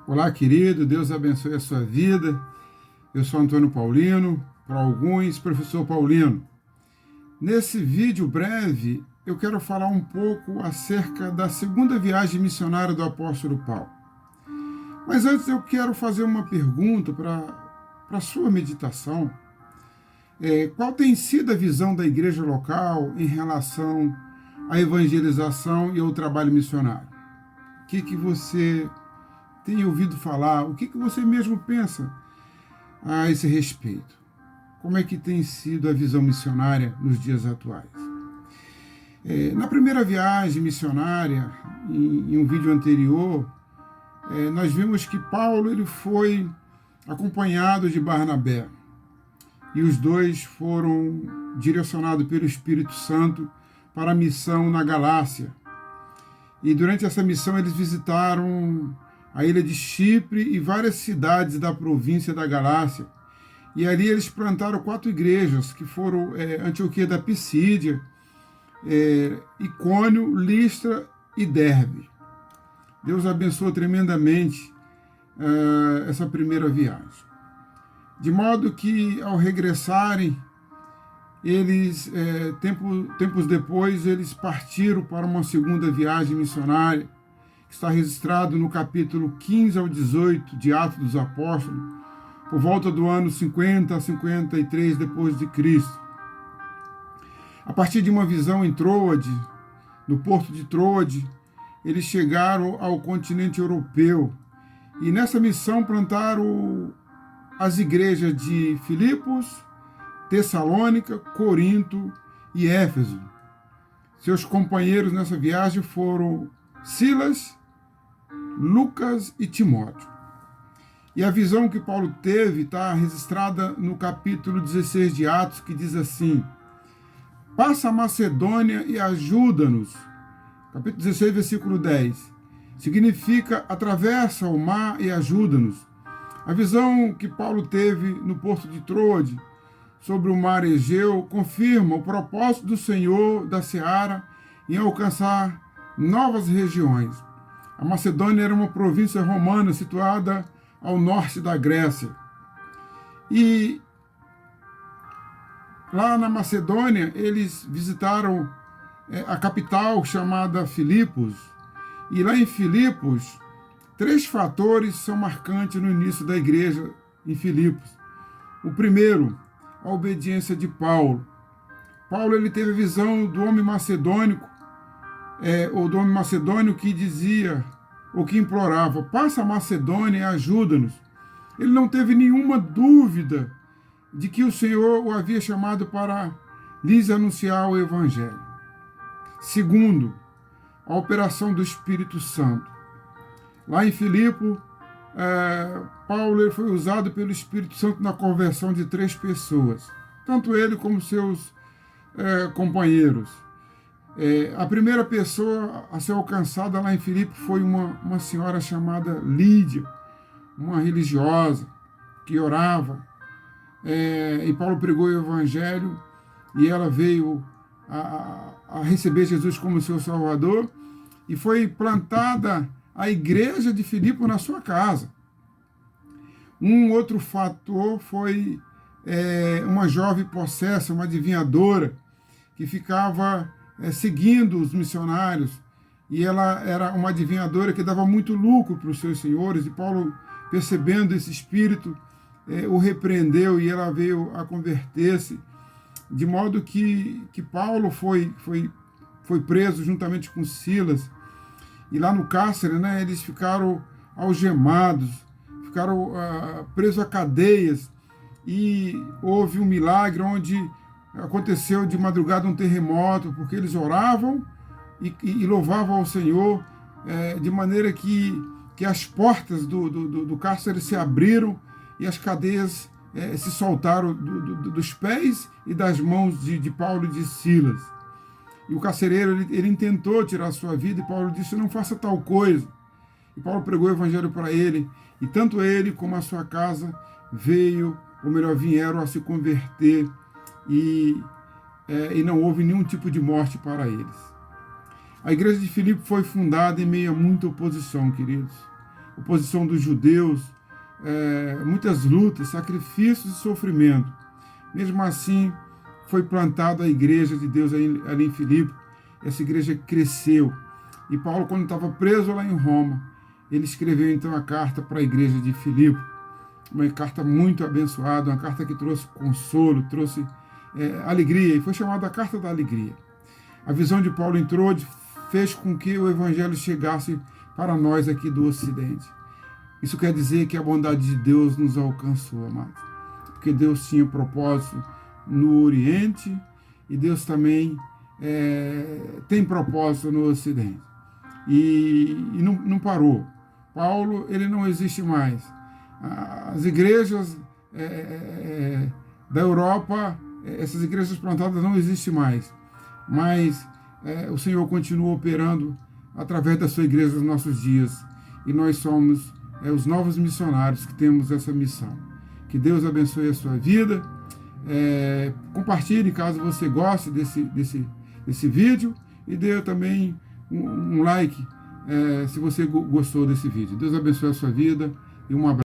Olá, querido, Deus abençoe a sua vida. Eu sou Antônio Paulino, para alguns, professor Paulino. Nesse vídeo breve, eu quero falar um pouco acerca da segunda viagem missionária do apóstolo Paulo. Mas antes eu quero fazer uma pergunta para a sua meditação. Qual tem sido a visão da igreja local em relação à evangelização e ao trabalho missionário? O que você tem ouvido falar? O que você mesmo pensa a esse respeito? Como é que tem sido a visão missionária nos dias atuais? Na primeira viagem missionária, em um vídeo anterior, nós vimos que Paulo ele foi acompanhado de Barnabé e os dois foram direcionados pelo Espírito Santo para a missão na Galácia. E durante essa missão eles visitaram a ilha de Chipre e várias cidades da província da Galácia. E ali eles plantaram 4 igrejas, que foram Antioquia da Pisídia, Icônio, Listra e Derbe. Deus abençoou tremendamente essa primeira viagem. De modo que, ao regressarem, eles, tempos depois, eles partiram para uma segunda viagem missionária, que está registrado no capítulo 15 ao 18 de Atos dos Apóstolos, por volta do ano 50 a 53 depois de Cristo. A partir de uma visão em Troade, no porto de Troade, eles chegaram ao continente europeu e nessa missão plantaram as igrejas de Filipos, Tessalônica, Corinto e Éfeso. Seus companheiros nessa viagem foram Silas, Lucas e Timóteo. E a visão que Paulo teve está registrada no capítulo 16 de Atos, que diz assim: passa a Macedônia e ajuda-nos. Capítulo 16, versículo 10. Significa atravessa o mar e ajuda-nos. A visão que Paulo teve no porto de Troade sobre o mar Egeu confirma o propósito do Senhor da Seara em alcançar novas regiões. A Macedônia era uma província romana situada ao norte da Grécia. E lá na Macedônia, eles visitaram a capital chamada Filipos. E lá em Filipos, 3 fatores são marcantes no início da igreja em Filipos. O primeiro, a obediência de Paulo. Paulo ele teve a visão do homem macedônico, ou do homem macedônio que dizia, ou que implorava, passa a Macedônia e ajuda-nos. Ele não teve nenhuma dúvida de que o Senhor o havia chamado para lhes anunciar o Evangelho. Segundo, a operação do Espírito Santo. Lá em Filipe, Paulo foi usado pelo Espírito Santo na conversão de 3 pessoas, tanto ele como seus companheiros. A primeira pessoa a ser alcançada lá em Filipe foi uma senhora chamada Lídia, uma religiosa que orava. E Paulo pregou o Evangelho e ela veio a receber Jesus como seu Salvador e foi plantada a igreja de Filipe na sua casa. Um outro fator foi uma jovem possessa, uma adivinhadora, que ficava seguindo os missionários, e ela era uma adivinhadora que dava muito lucro para os seus senhores, e Paulo, percebendo esse espírito, o repreendeu e ela veio a converter-se, de modo que Paulo foi preso juntamente com Silas, e lá no cárcere, eles ficaram algemados, ficaram presos a cadeias, e houve um milagre onde aconteceu de madrugada um terremoto, porque eles oravam e louvavam ao Senhor, de maneira que as portas do cárcere se abriram e as cadeias se soltaram dos pés e das mãos de Paulo e de Silas. E o carcereiro ele tentou tirar a sua vida, e Paulo disse, não faça tal coisa. E Paulo pregou o Evangelho para ele, e tanto ele como a sua casa vieram a se converter, e não houve nenhum tipo de morte para eles. A igreja de Filipe foi fundada em meio a muita oposição, queridos. oposição dos judeus, muitas lutas, sacrifícios e sofrimento. Mesmo assim, foi plantada a igreja de Deus ali em Filipe. Essa igreja cresceu. E Paulo, quando estava preso lá em Roma, ele escreveu então a carta para a igreja de Filipe. Uma carta muito abençoada, uma carta que trouxe consolo, trouxe alegria, e foi chamada a Carta da Alegria. A visão de Paulo entrou, fez com que o evangelho chegasse para nós aqui do Ocidente. Isso quer dizer que a bondade de Deus nos alcançou, amados. Porque Deus tinha propósito no Oriente e Deus também tem propósito no Ocidente. E não parou. Paulo, ele não existe mais. As igrejas da Europa, essas igrejas plantadas não existem mais. Mas o Senhor continua operando através da sua igreja nos nossos dias. E nós somos os novos missionários que temos essa missão. Que Deus abençoe a sua vida. Compartilhe caso você goste desse vídeo. E dê também um like se você gostou desse vídeo. Deus abençoe a sua vida e um abraço.